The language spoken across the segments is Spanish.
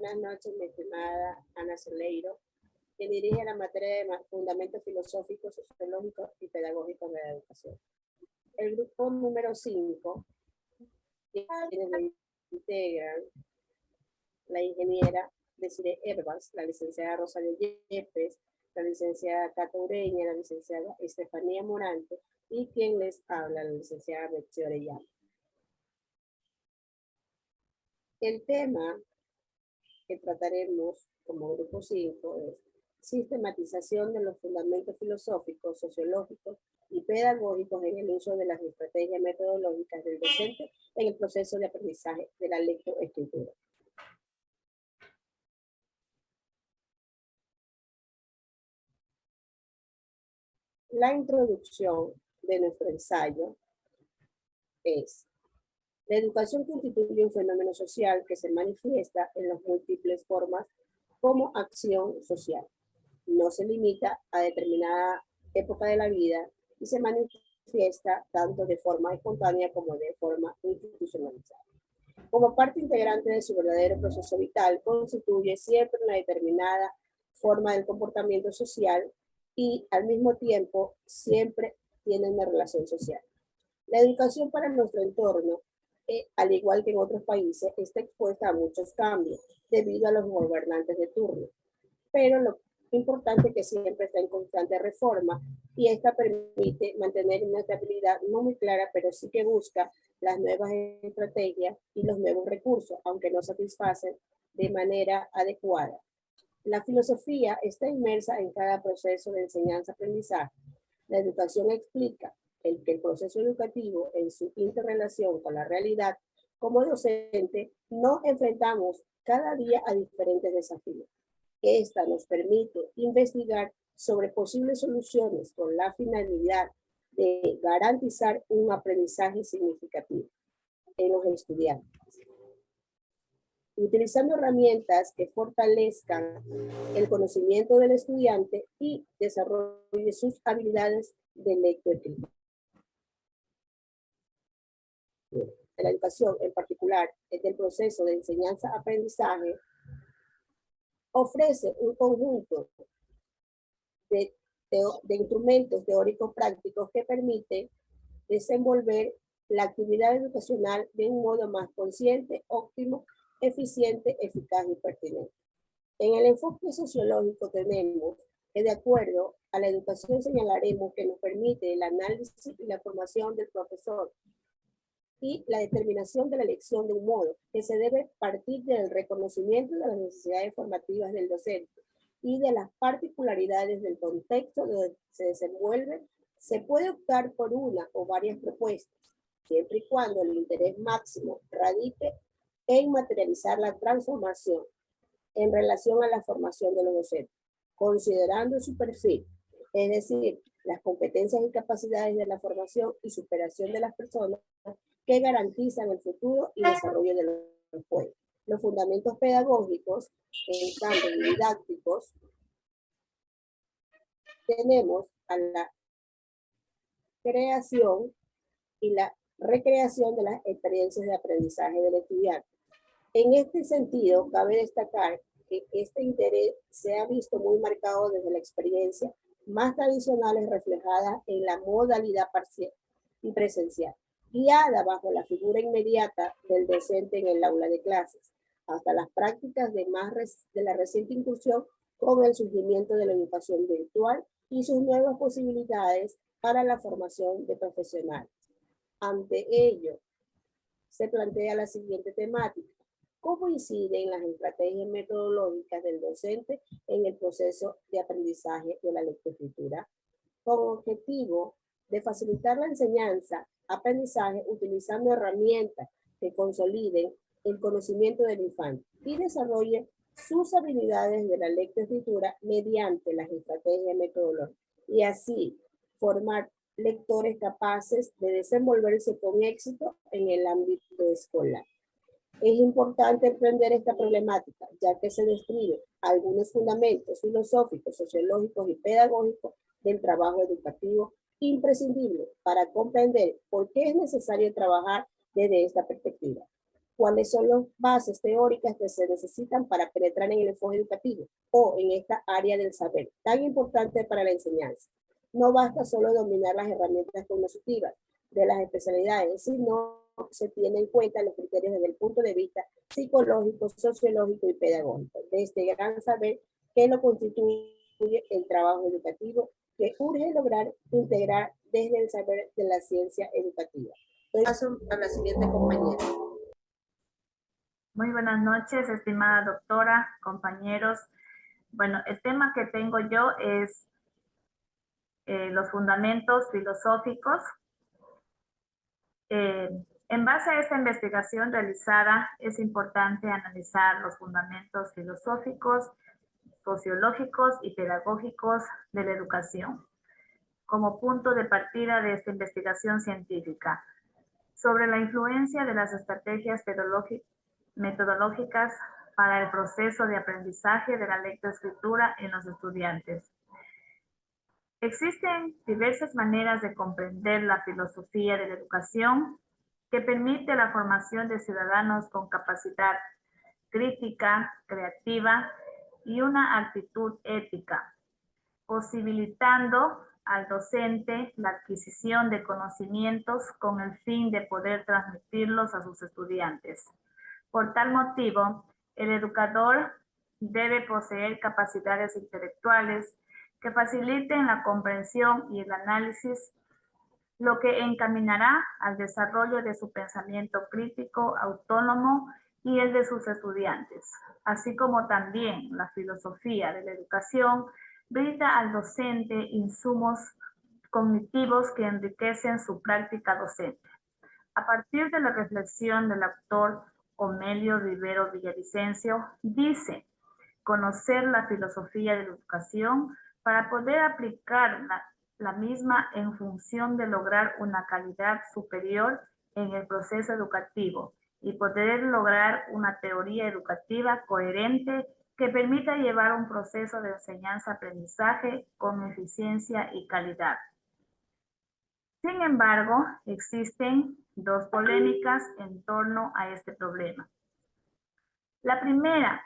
Buenas noches, mi estimada Ana Celeiro, que dirige la materia de fundamentos filosóficos, sociológicos y pedagógicos de la educación. El grupo número 5, quienes lo integran, la ingeniera Desiree Herbas, la licenciada Rosario Yepes, la licenciada Cata Ureña, la licenciada Estefanía Morante y quien les habla, la licenciada Betsy Orellana. El tema que trataremos como grupo 5 es sistematización de los fundamentos filosóficos, sociológicos y pedagógicos en el uso de las estrategias metodológicas del docente en el proceso de aprendizaje de la lectoescritura. La introducción de nuestro ensayo es: la educación constituye un fenómeno social que se manifiesta en las múltiples formas como acción social. No se limita a determinada época de la vida y se manifiesta tanto de forma espontánea como de forma institucionalizada. Como parte integrante de su verdadero proceso vital, constituye siempre una determinada forma del comportamiento social y al mismo tiempo siempre tiene una relación social. La educación para nuestro entorno, al igual que en otros países, está expuesta a muchos cambios debido a los gobernantes de turno, pero lo importante es que siempre está en constante reforma y esta permite mantener una estabilidad no muy clara, pero sí que busca las nuevas estrategias y los nuevos recursos, aunque no satisfacen de manera adecuada. La filosofía está inmersa en cada proceso de enseñanza-aprendizaje. La educación explica que el proceso educativo en su interrelación con la realidad. Como docente, nos enfrentamos cada día a diferentes desafíos. Esta nos permite investigar sobre posibles soluciones con la finalidad de garantizar un aprendizaje significativo en los estudiantes, utilizando herramientas que fortalezcan el conocimiento del estudiante y desarrolle sus habilidades de lectoescritura. En la educación, en particular, del proceso de enseñanza-aprendizaje, ofrece un conjunto de instrumentos teóricos prácticos que permiten desenvolver la actividad educacional de un modo más consciente, óptimo, eficiente, eficaz y pertinente. En el enfoque sociológico tenemos que, de acuerdo a la educación, señalaremos que nos permite el análisis y la formación del profesor y la determinación de la elección de un modo que se debe partir del reconocimiento de las necesidades formativas del docente y de las particularidades del contexto donde se desenvuelve. Se puede optar por una o varias propuestas, siempre y cuando el interés máximo radique en materializar la transformación en relación a la formación de los docentes, considerando su perfil, es decir, las competencias y capacidades de la formación y superación de las personas que garantizan el futuro y desarrollo de los pueblos. Los fundamentos pedagógicos, en cambio didácticos, tenemos a la creación y la recreación de las experiencias de aprendizaje del estudiante. En este sentido, cabe destacar que este interés se ha visto muy marcado desde la experiencia más tradicionales reflejadas en la modalidad parcial y presencial, guiada bajo la figura inmediata del docente en el aula de clases, hasta las prácticas de la reciente incursión con el surgimiento de la educación virtual y sus nuevas posibilidades para la formación de profesionales. Ante ello, se plantea la siguiente temática: ¿cómo inciden las estrategias metodológicas del docente en el proceso de aprendizaje de la lectoescritura? Con objetivo de facilitar la enseñanza, aprendizaje, utilizando herramientas que consoliden el conocimiento del infante y desarrollen sus habilidades de la lectoescritura mediante las estrategias metodológicas, y así formar lectores capaces de desenvolverse con éxito en el ámbito escolar. Es importante entender esta problemática, ya que se describe algunos fundamentos filosóficos, sociológicos y pedagógicos del trabajo educativo imprescindible para comprender por qué es necesario trabajar desde esta perspectiva. cuáles son las bases teóricas que se necesitan para penetrar en el enfoque educativo o en esta área del saber, tan importante para la enseñanza. No basta solo dominar las herramientas cognitivas de las especialidades, sino se tienen en cuenta los criterios desde el punto de vista psicológico, sociológico y pedagógico, de este gran saber que lo constituye el trabajo educativo que urge lograr integrar desde el saber de la ciencia educativa. Doy paso a la siguiente compañera. Muy buenas noches, estimada doctora, compañeros. Bueno, el tema que tengo yo es los fundamentos filosóficos. En base a esta investigación realizada, es importante analizar los fundamentos filosóficos, sociológicos y pedagógicos de la educación como punto de partida de esta investigación científica sobre la influencia de las estrategias metodológicas para el proceso de aprendizaje de la lectoescritura en los estudiantes. Existen diversas maneras de comprender la filosofía de la educación que permite la formación de ciudadanos con capacidad crítica, creativa y una actitud ética, posibilitando al docente la adquisición de conocimientos con el fin de poder transmitirlos a sus estudiantes. Por tal motivo, el educador debe poseer capacidades intelectuales que faciliten la comprensión y el análisis, lo que encaminará al desarrollo de su pensamiento crítico, autónomo y el de sus estudiantes, así como también la filosofía de la educación brinda al docente insumos cognitivos que enriquecen su práctica docente. A partir de la reflexión del autor Omelio Rivero Villavicencio, dice: conocer la filosofía de la educación para poder aplicar la misma en función de lograr una calidad superior en el proceso educativo y poder lograr una teoría educativa coherente que permita llevar un proceso de enseñanza-aprendizaje con eficiencia y calidad. Sin embargo, existen dos polémicas en torno a este problema. La primera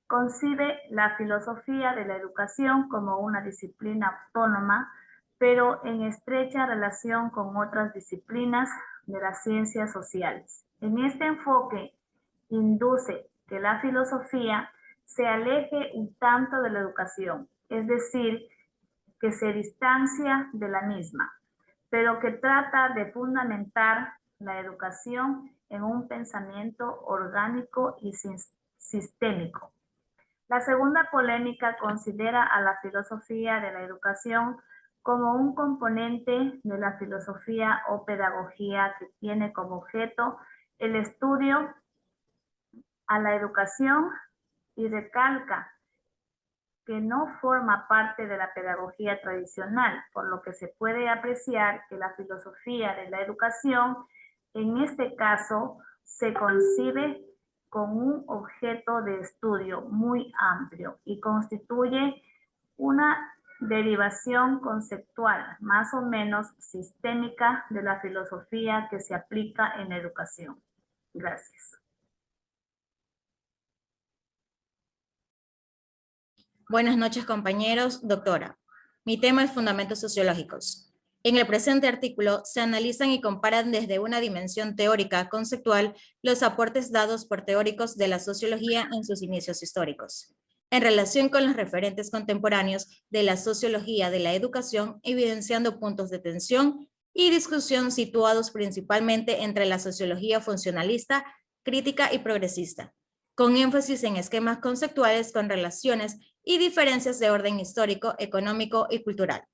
concibe la filosofía de la educación como una disciplina autónoma, pero en estrecha relación con otras disciplinas de las ciencias sociales. En este enfoque induce que la filosofía se aleje un tanto de la educación, es decir, que se distancia de la misma, pero que trata de fundamentar la educación en un pensamiento orgánico y sistémico. La segunda polémica considera a la filosofía de la educación como un componente de la filosofía o pedagogía que tiene como objeto el estudio a la educación y recalca que no forma parte de la pedagogía tradicional, por lo que se puede apreciar que la filosofía de la educación, en este caso, se concibe con un objeto de estudio muy amplio y constituye una derivación conceptual más o menos sistémica de la filosofía que se aplica en la educación. Gracias. Buenas noches, compañeros. Doctora, mi tema es fundamentos sociológicos. En el presente artículo se analizan y comparan desde una dimensión teórica conceptual los aportes dados por teóricos de la sociología en sus inicios históricos, en relación con los referentes contemporáneos de la sociología de la educación, evidenciando puntos de tensión y discusión situados principalmente entre la sociología funcionalista, crítica y progresista, con énfasis en esquemas conceptuales con relaciones y diferencias de orden histórico, económico y cultural.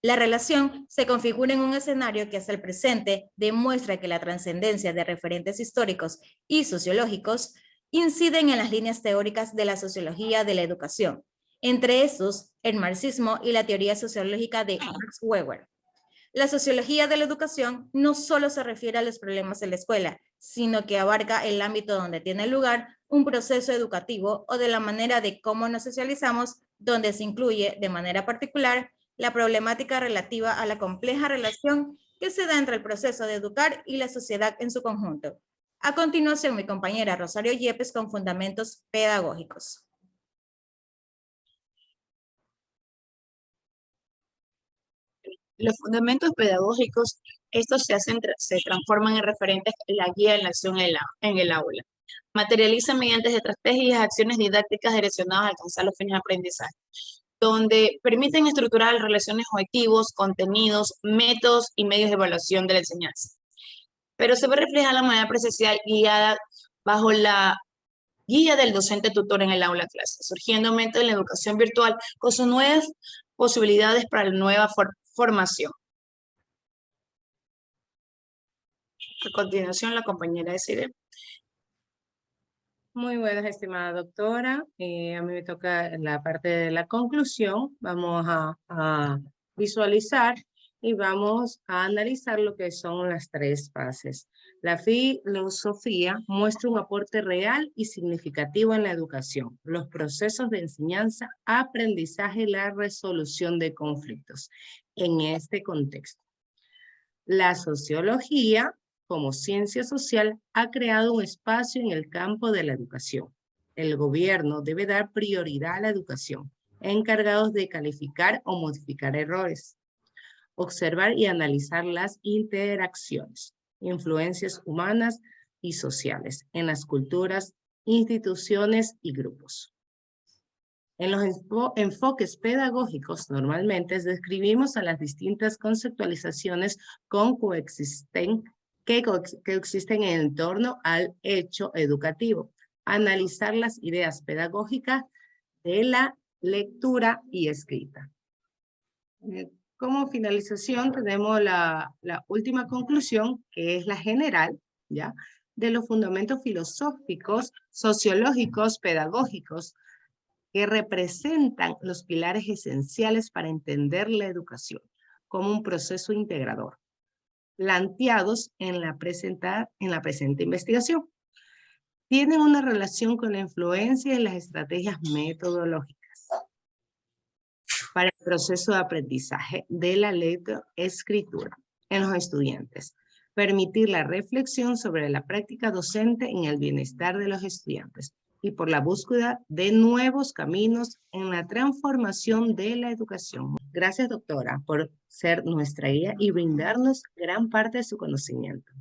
La relación se configura en un escenario que hasta el presente demuestra que la trascendencia de referentes históricos y sociológicos inciden en las líneas teóricas de la sociología de la educación, entre estos el marxismo y la teoría sociológica de Max Weber. La sociología de la educación no solo se refiere a los problemas en la escuela, sino que abarca el ámbito donde tiene lugar un proceso educativo o de la manera de cómo nos socializamos, donde se incluye de manera particular la problemática relativa a la compleja relación que se da entre el proceso de educar y la sociedad en su conjunto, A continuación, mi compañera Rosario Yepes con fundamentos pedagógicos. Los fundamentos pedagógicos, estos se transforman en referentes en la guía en la acción en el aula. Materializan mediante estrategias y acciones didácticas direccionadas a alcanzar los fines de aprendizaje, donde permiten estructurar relaciones objetivos, contenidos, métodos y medios de evaluación de la enseñanza. Pero se ve reflejada la manera presencial guiada bajo la guía del docente tutor en el aula clase, surgiendo aumento de la educación virtual con sus nuevas posibilidades para la nueva formación. A continuación, la compañera Desiree. Muy buenas, estimada doctora. A mí me toca la parte de la conclusión. Vamos a visualizar y vamos a analizar lo que son las tres fases. La filosofía muestra un aporte real y significativo en la educación, los procesos de enseñanza, aprendizaje y la resolución de conflictos en este contexto. La sociología, como ciencia social, ha creado un espacio en el campo de la educación. El gobierno debe dar prioridad a la educación, encargados de calificar o modificar errores, observar y analizar las interacciones, influencias humanas y sociales en las culturas, instituciones y grupos. En los enfoques pedagógicos, normalmente describimos a las distintas conceptualizaciones que coexisten en torno al hecho educativo, analizar las ideas pedagógicas de la lectura y escrita. Como finalización tenemos la última conclusión, que es la general, ¿ya?, de los fundamentos filosóficos, sociológicos, pedagógicos, que representan los pilares esenciales para entender la educación como un proceso integrador, planteados en la presente investigación. Tienen una relación con la influencia en las estrategias metodológicas para el proceso de aprendizaje de la lectoescritura en los estudiantes, permitir la reflexión sobre la práctica docente en el bienestar de los estudiantes y por la búsqueda de nuevos caminos en la transformación de la educación. Gracias, doctora, por ser nuestra guía y brindarnos gran parte de su conocimiento.